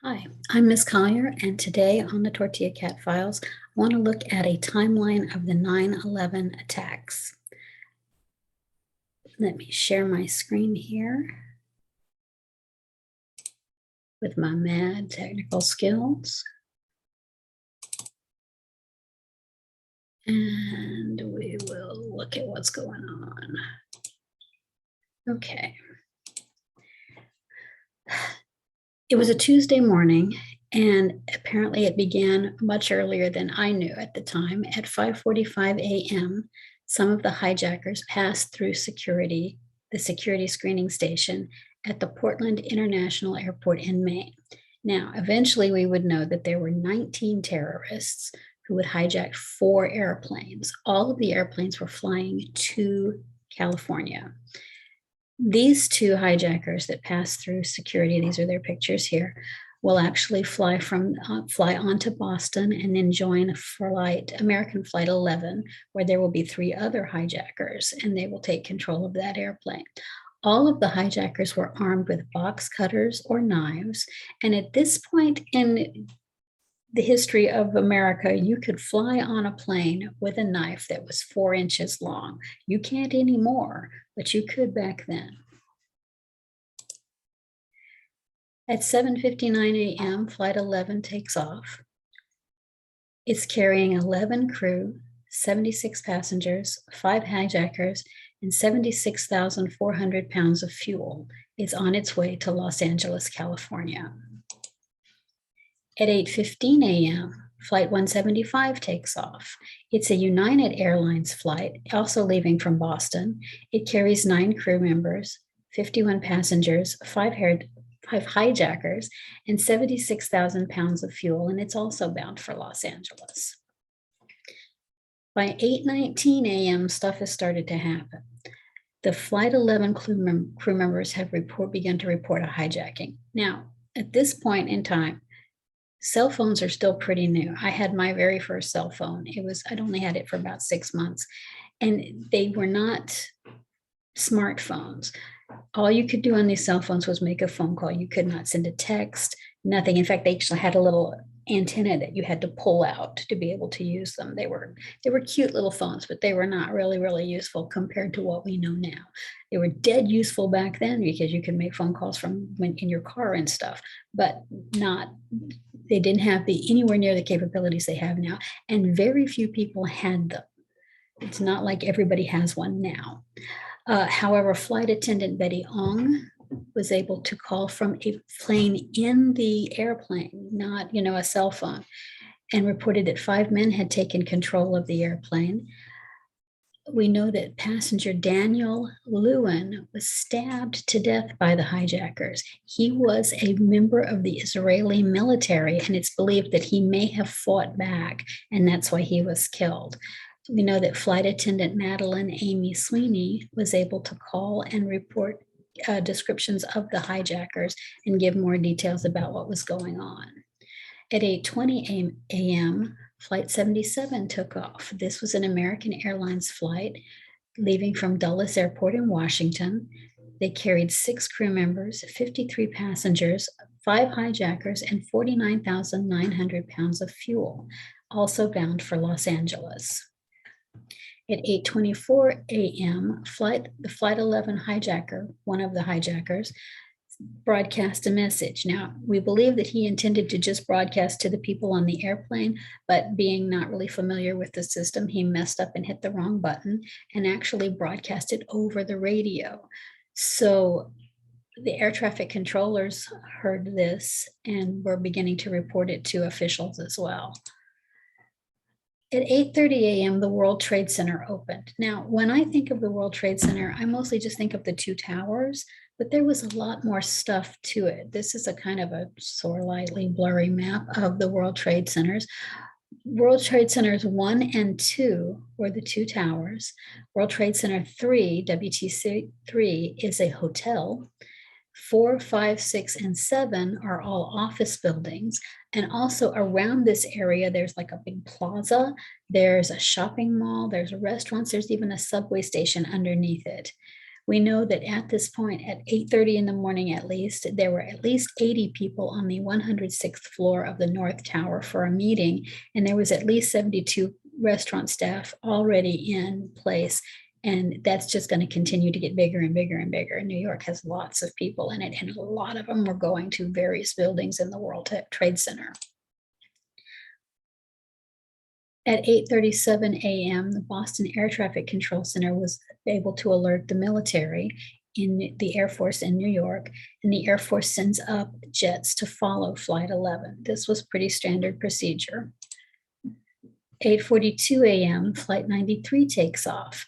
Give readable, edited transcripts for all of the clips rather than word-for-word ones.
Hi, I'm Ms. Collier, and today on the Tortilla Cat Files, I want to look at a timeline of the 9/11 attacks. Let me share my screen here with my mad technical skills. And we will look at what's going on. Okay. It was a Tuesday morning, and apparently it began much earlier than I knew at the time. At 5:45 a.m., some of the hijackers passed through the security screening station at the Portland International Airport in Maine. Now, eventually we would know that there were 19 terrorists who had hijacked 4 airplanes. All of the airplanes were flying to California. These 2 hijackers that passed through security, these are their pictures here, will actually fly onto Boston and then join American Flight 11, where there will be 3 other hijackers, and they will take control of that airplane. All of the hijackers were armed with box cutters or knives, and at this point in the history of America, you could fly on a plane with a knife that was 4 inches long. You can't anymore, but you could back then. At 7:59 a.m., Flight 11 takes off. It's carrying 11 crew, 76 passengers, 5 hijackers, and 76,400 pounds of fuel. It's on its way to Los Angeles, California. At 8:15 a.m., Flight 175 takes off. It's a United Airlines flight, also leaving from Boston. It carries 9 crew members, 51 passengers, 5 hijackers, and 76,000 pounds of fuel, and it's also bound for Los Angeles. By 8:19 a.m., stuff has started to happen. The Flight 11 crew members have begun to report a hijacking. Now, at this point in time, cell phones are still pretty new. I had my very first cell phone. I'd only had it for about 6 months, and they were not smartphones. All you could do on these cell phones was make a phone call. You could not send a text, nothing. In fact, they actually had a little antenna that you had to pull out to be able to use them. They were cute little phones, but they were not really, really useful compared to what we know now. They were dead useful back then because you could make phone calls from in your car and stuff, but they didn't have anywhere near the capabilities they have now, and very few people had them. It's not like everybody has one now. However, flight attendant Betty Ong was able to call from a plane in the airplane, not, a cell phone, and reported that 5 men had taken control of the airplane. We know that passenger Daniel Lewin was stabbed to death by the hijackers. He was a member of the Israeli military, and it's believed that he may have fought back, and that's why he was killed. We know that flight attendant Madeline Amy Sweeney was able to call and report descriptions of the hijackers and give more details about what was going on. At 8:20 a.m., Flight 77 took off. This was an American Airlines flight leaving from Dulles Airport in Washington. They carried 6 crew members, 53 passengers, 5 hijackers, and 49,900 pounds of fuel, also bound for Los Angeles. At 8:24 a.m., the Flight 11 hijacker, one of the hijackers, broadcast a message. Now, we believe that he intended to just broadcast to the people on the airplane, but being not really familiar with the system, he messed up and hit the wrong button and actually broadcasted over the radio. So the air traffic controllers heard this and were beginning to report it to officials as well. At 8:30 a.m., the World Trade Center opened. Now, when I think of the World Trade Center, I mostly just think of the 2 towers, but there was a lot more stuff to it. This is a kind of a slightly blurry map of the World Trade Centers. World Trade Centers 1 and 2 were the 2 towers. World Trade Center 3, WTC 3, is a hotel. 4, 5, 6, and 7 are all office buildings. And also around this area, there's like a big plaza. There's a shopping mall. There's restaurants. There's even a subway station underneath it. We know that at this point, at 8:30 in the morning at least, there were at least 80 people on the 106th floor of the North Tower for a meeting, and there was at least 72 restaurant staff already in place. And that's just going to continue to get bigger and bigger and bigger. New York has lots of people in it, and a lot of them were going to various buildings in the World Trade Center. At 8:37 a.m., the Boston Air Traffic Control Center was able to alert the military in the Air Force in New York, and the Air Force sends up jets to follow Flight 11. This was pretty standard procedure. 8:42 a.m., Flight 93 takes off.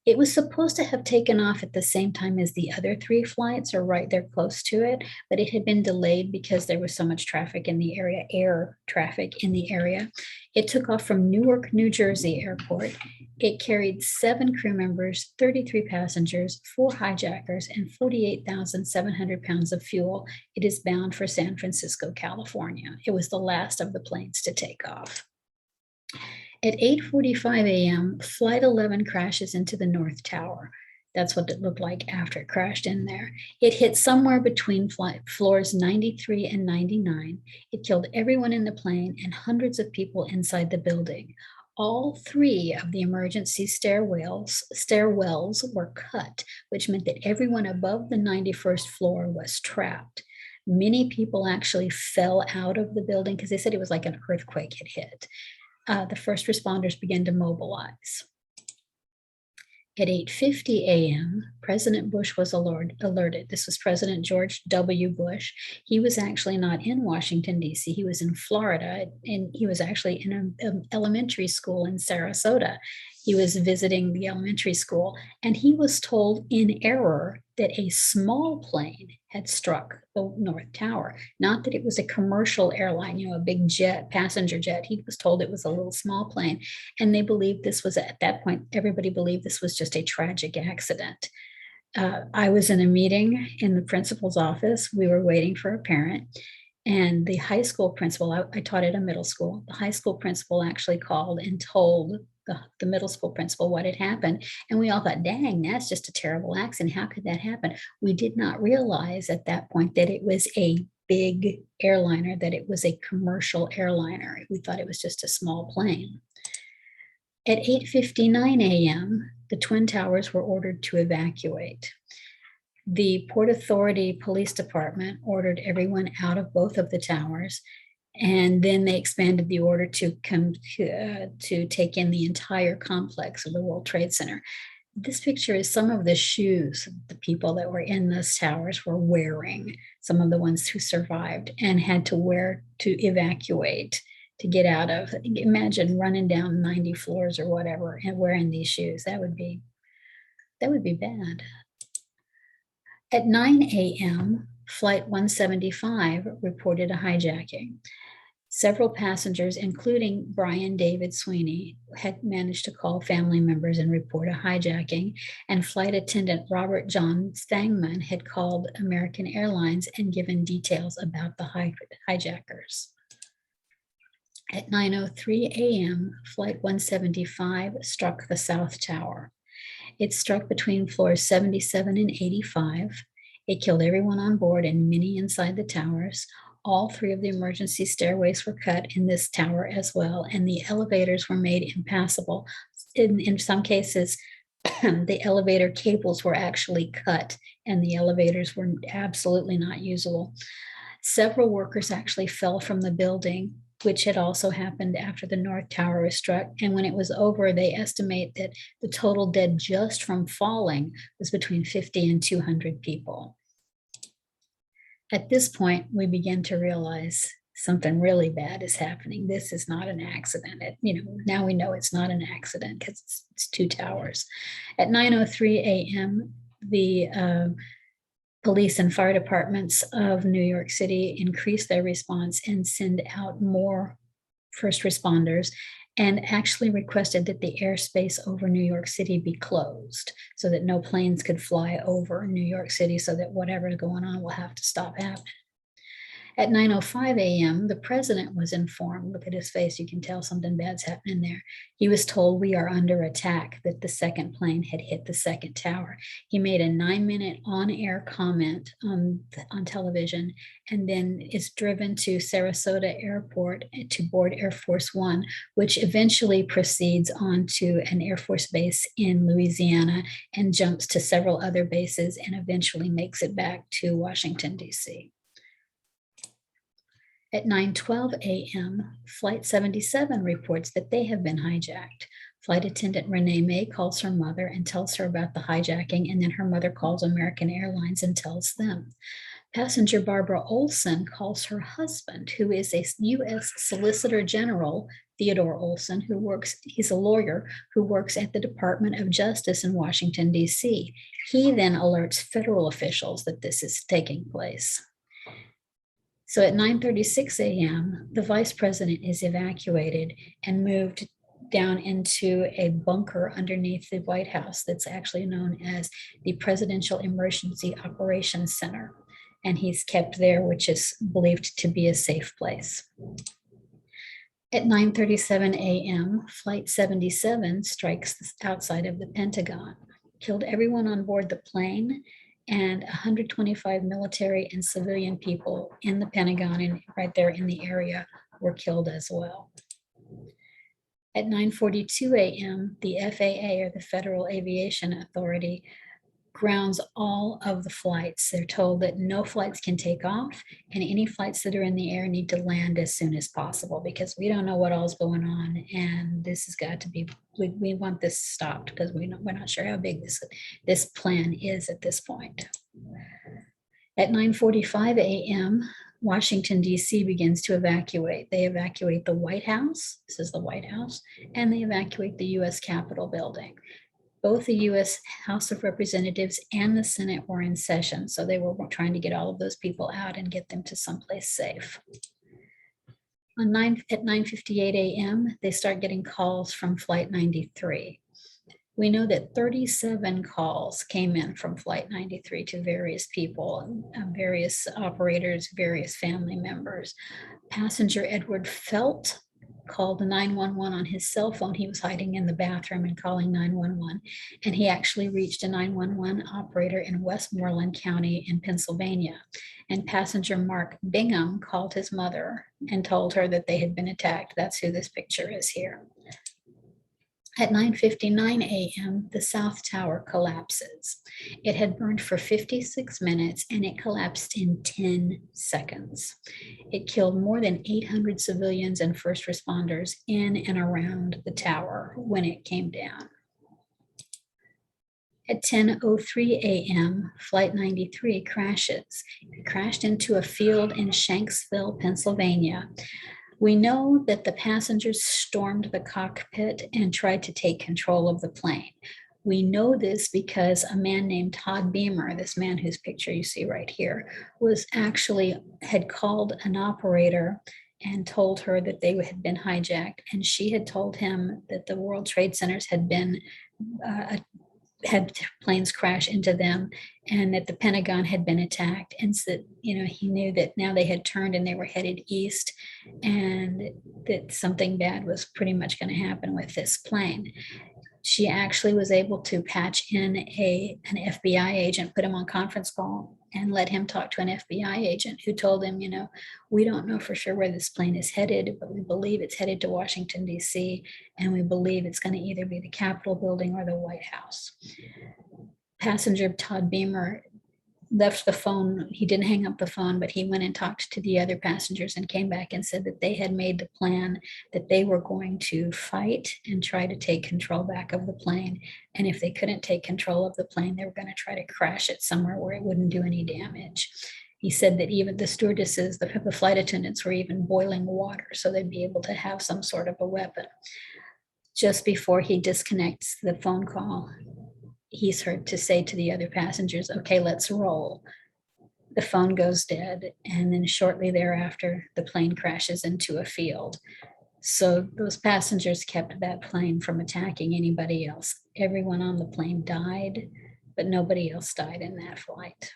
It was supposed to have taken off at the same time as the other three flights, or right there close to it, but it had been delayed because there was so much traffic in the area, air traffic in the area. It took off from Newark, New Jersey airport. It carried 7 crew members, 33 passengers, 4 hijackers, and 48,700 pounds of fuel. It is bound for San Francisco, California. It was the last of the planes to take off. At 8:45 a.m., Flight 11 crashes into the North Tower. That's what it looked like after it crashed in there. It hit somewhere between floors 93 and 99. It killed everyone in the plane and hundreds of people inside the building. All 3 of the emergency stairwells were cut, which meant that everyone above the 91st floor was trapped. Many people actually fell out of the building because they said it was like an earthquake had hit. The first responders began to mobilize. At 8:50 a.m., President Bush was alerted. This was President George W. Bush. He was actually not in Washington, D.C. He was in Florida, and he was actually in an elementary school in Sarasota. He was visiting the elementary school, and he was told in error that a small plane had struck the North Tower, not that it was a commercial airline, a big jet, passenger jet. He was told it was a little small plane, and they believed this was, at that point, everybody believed this was just a tragic accident. I was in a meeting in the principal's office. We were waiting for a parent, and the high school principal, I taught at a middle school, the high school principal actually called and told the middle school principal what had happened. And we all thought, dang, that's just a terrible accident. How could that happen? We did not realize at that point that it was a big airliner, that it was a commercial airliner. We thought it was just a small plane. At 8:59 a.m., the Twin Towers were ordered to evacuate. The Port Authority Police Department ordered everyone out of both of the towers, and then they expanded the order to take in the entire complex of the World Trade Center. This picture is some of the shoes the people that were in those towers were wearing, some of the ones who survived and had to wear to evacuate, to get out of. Imagine running down 90 floors or whatever and wearing these shoes. That would be bad. At 9 a.m., Flight 175 reported a hijacking. Several passengers, including Brian David Sweeney, had managed to call family members and report a hijacking, and flight attendant Robert John Stangman had called American Airlines and given details about the hijackers. At 9:03 a.m., Flight 175 struck the South Tower. It struck between floors 77 and 85. It killed everyone on board and many inside the towers. All 3 of the emergency stairways were cut in this tower as well, and the elevators were made impassable. In some cases, the elevator cables were actually cut, and the elevators were absolutely not usable. Several workers actually fell from the building, which had also happened after the North Tower was struck. And when it was over, they estimate that the total dead just from falling was between 50 and 200 people. At this point, we begin to realize something really bad is happening. This is not an accident. Now we know it's not an accident because it's 2 towers. At 9:03 a.m., the police and fire departments of New York City increased their response and send out more first responders, and actually requested that the airspace over New York City be closed so that no planes could fly over New York City, so that whatever's going on will have to stop happening. At 9:05 a.m., the president was informed. Look at his face. You can tell something bad's happening there. He was told we are under attack, that the second plane had hit the second tower. He made a 9-minute on-air comment on television, and then is driven to Sarasota Airport to board Air Force One, which eventually proceeds on to an Air Force base in Louisiana and jumps to several other bases and eventually makes it back to Washington, D.C. At 9:12 a.m., Flight 77 reports that they have been hijacked. Flight attendant Renee May calls her mother and tells her about the hijacking, and then her mother calls American Airlines and tells them. Passenger Barbara Olson calls her husband, who is a U.S. Solicitor General, Theodore Olson, he's a lawyer who works at the Department of Justice in Washington, D.C. He then alerts federal officials that this is taking place. So at 9:36 a.m., the vice president is evacuated and moved down into a bunker underneath the White House that's actually known as the Presidential Emergency Operations Center. And he's kept there, which is believed to be a safe place. At 9:37 a.m., Flight 77 strikes outside of the Pentagon, killed everyone on board the plane, and 125 military and civilian people in the Pentagon and right there in the area were killed as well. At 9:42 a.m., the FAA, or the Federal Aviation Authority, grounds all of the flights. They're told that no flights can take off, and any flights that are in the air need to land as soon as possible, because we don't know what all's going on, and this has got to be, we want this stopped, because we're not sure how big this plan is at this point. At 9:45 a.m., Washington, D.C. begins to evacuate. They evacuate the White House, this is the White House, and they evacuate the U.S. Capitol building. Both the U.S. House of Representatives and the Senate were in session, so they were trying to get all of those people out and get them to someplace safe. At 9:58 a.m., they start getting calls from Flight 93. We know that 37 calls came in from Flight 93 to various people, various operators, various family members. Passenger Edward Felt called 911 on his cell phone. He was hiding in the bathroom and calling 911, and he actually reached a 911 operator in Westmoreland County in Pennsylvania. And passenger Mark Bingham called his mother and told her that they had been attacked. That's who this picture is here. At 9:59 a.m., the South Tower collapses. It had burned for 56 minutes and it collapsed in 10 seconds. It killed more than 800 civilians and first responders in and around the tower when it came down. At 10:03 a.m., Flight 93 crashes. It crashed into a field in Shanksville, Pennsylvania. We know that the passengers stormed the cockpit and tried to take control of the plane. We know this because a man named Todd Beamer, this man whose picture you see right here, had called an operator and told her that they had been hijacked, and she had told him that the World Trade Centers had planes crash into them, and that the Pentagon had been attacked. And so, he knew that now they had turned and they were headed east, and that something bad was pretty much going to happen with this plane. She actually was able to patch in an FBI agent, put him on conference call, and let him talk to an FBI agent who told him, we don't know for sure where this plane is headed, but we believe it's headed to Washington, D.C., and we believe it's going to either be the Capitol building or the White House. Passenger Todd Beamer left the phone. He didn't hang up the phone, but he went and talked to the other passengers and came back and said that they had made the plan that they were going to fight and try to take control back of the plane. And if they couldn't take control of the plane, they were going to try to crash it somewhere where it wouldn't do any damage. He said that even the stewardesses, the flight attendants, were even boiling water so they'd be able to have some sort of a weapon. Just before he disconnects the phone call, he's heard to say to the other passengers, okay, let's roll. The phone goes dead, and then shortly thereafter, the plane crashes into a field. So those passengers kept that plane from attacking anybody else. Everyone on the plane died, but nobody else died in that flight.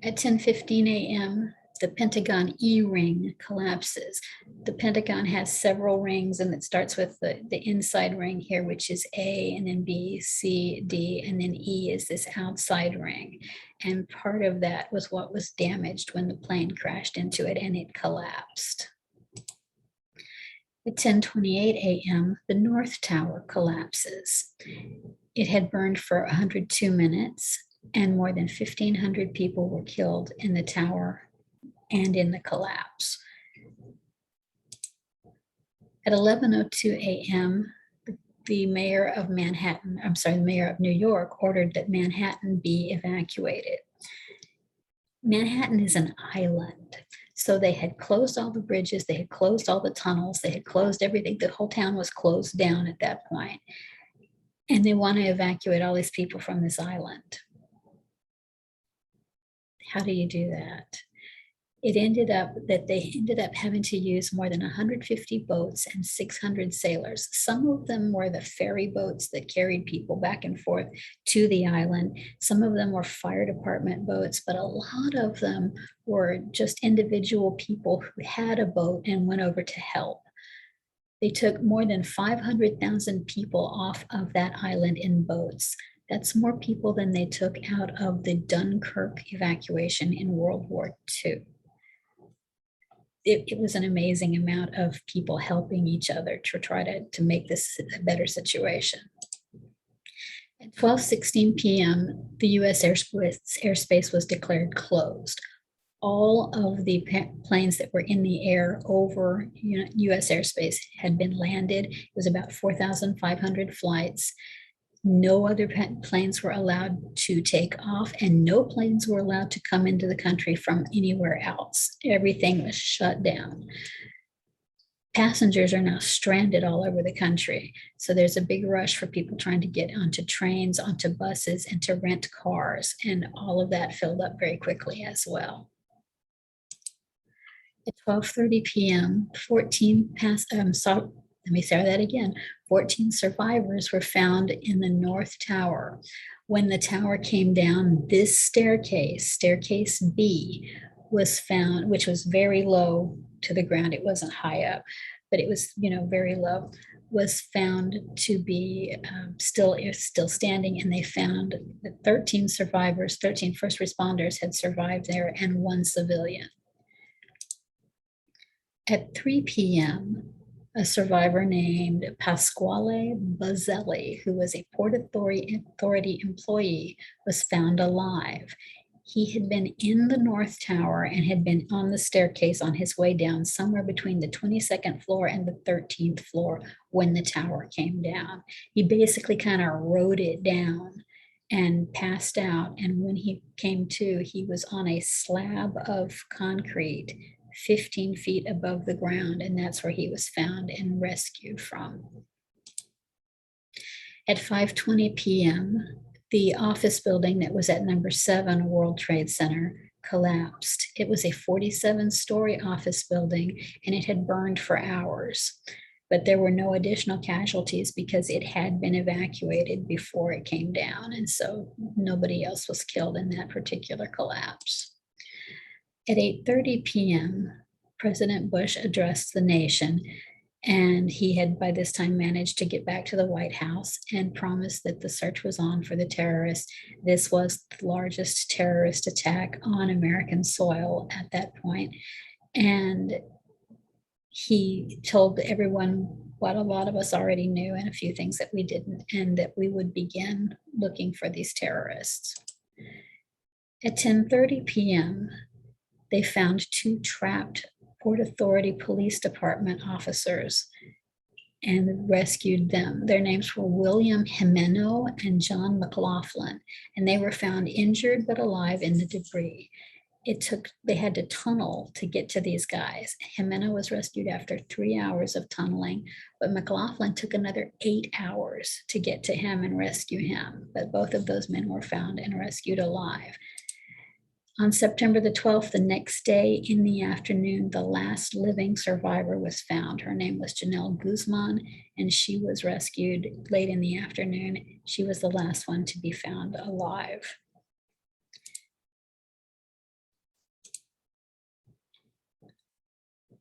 At 10:15 a.m., The Pentagon E ring collapses. The Pentagon has several rings, and it starts with the inside ring here, which is A, and then B, C, D, and then E is this outside ring. And part of that was what was damaged when the plane crashed into it and it collapsed. At 10:28 a.m., the North Tower collapses. It had burned for 102 minutes, and more than 1,500 people were killed in the tower and in the collapse. At 11:02 a.m., the mayor of the mayor of New York ordered that Manhattan be evacuated. Manhattan is an island, so they had closed all the bridges, they had closed all the tunnels, they had closed everything. The whole town was closed down at that point. And they want to evacuate all these people from this island. How do you do that? It ended up that they ended up having to use more than 150 boats and 600 sailors. Some of them were the ferry boats that carried people back and forth to the island. Some of them were fire department boats, but a lot of them were just individual people who had a boat and went over to help. They took more than 500,000 people off of that island in boats. That's more people than they took out of the Dunkirk evacuation in World War II. It was an amazing amount of people helping each other to try to make this a better situation. At 12:16 p.m., the U.S. airspace was declared closed. All of the planes that were in the air over U.S. airspace had been landed. It was about 4,500 flights. No other planes were allowed to take off, and no planes were allowed to come into the country from anywhere else. Everything was shut down. Passengers are now stranded all over the country. So there's a big rush for people trying to get onto trains, onto buses, and to rent cars. And all of that filled up very quickly as well. At 12:30 p.m., 14 survivors were found in the North Tower. When the tower came down, this staircase B, was found, which was very low to the ground. It wasn't high up, but it was, very low, was found to be still standing, and they found that 13 first responders had survived there, and 1 civilian. At 3 p.m., a survivor named Pasquale Bazzelli, who was a Port Authority employee, was found alive. He had been in the North Tower and had been on the staircase on his way down somewhere between the 22nd floor and the 13th floor when the tower came down. He basically kind of rode it down and passed out. And when he came to, he was on a slab of concrete 15 feet above the ground, and that's where he was found and rescued from. At 5:20 p.m., the office building that was at number 7 World Trade Center collapsed. It was a 47-story office building, and it had burned for hours. But there were no additional casualties because it had been evacuated before it came down, and so nobody else was killed in that particular collapse. At 8:30 p.m., President Bush addressed the nation, and he had by this time managed to get back to the White House and promised that the search was on for the terrorists. This was the largest terrorist attack on American soil at that point. And he told everyone what a lot of us already knew and a few things that we didn't, and that we would begin looking for these terrorists. At 10:30 p.m., they found 2 trapped Port Authority Police Department officers and rescued them. Their names were William Jimeno and John McLaughlin, and they were found injured but alive in the debris. They had to tunnel to get to these guys. Jimeno was rescued after 3 hours of tunneling, but McLaughlin took another 8 hours to get to him and rescue him. But both of those men were found and rescued alive. On September the 12th, the next day in the afternoon, the last living survivor was found. Her name was Janelle Guzman, and she was rescued late in the afternoon. She was the last one to be found alive.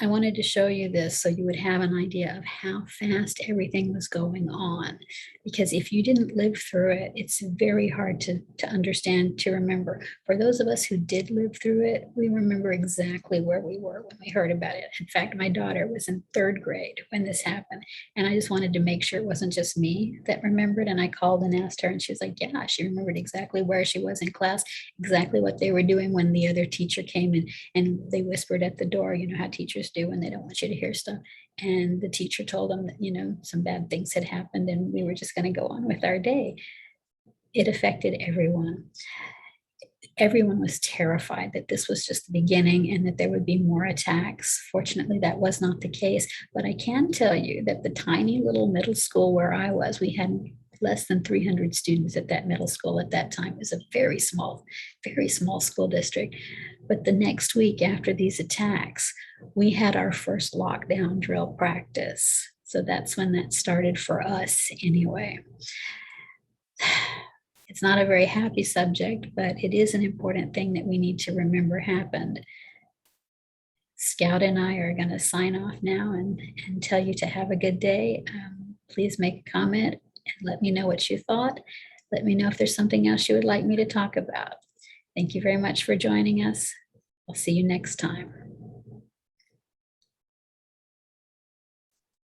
I wanted to show you this so you would have an idea of how fast everything was going on. Because if you didn't live through it, it's very hard to understand, to remember. For those of us who did live through it, we remember exactly where we were when we heard about it. In fact, my daughter was in 3rd grade when this happened. And I just wanted to make sure it wasn't just me that remembered. And I called and asked her, and she was like, yeah, she remembered exactly where she was in class, exactly what they were doing when the other teacher came in and they whispered at the door, you know how teachers do when they don't want you to hear stuff. And the teacher told them that, you know, some bad things had happened and we were just going to go on with our day. It affected everyone. Everyone was terrified that this was just the beginning and that there would be more attacks. Fortunately, that was not the case. But I can tell you that the tiny little middle school where I was, we had less than 300 students at that middle school at that time. It was a very small school district. But the next week after these attacks, we had our first lockdown drill practice. So that's when that started for us anyway. It's not a very happy subject, but it is an important thing that we need to remember happened. Scout and I are going to sign off now and tell you to have a good day. Please make a comment and let me know what you thought. Let me know if there's something else you would like me to talk about. Thank you very much for joining us. I'll see you next time.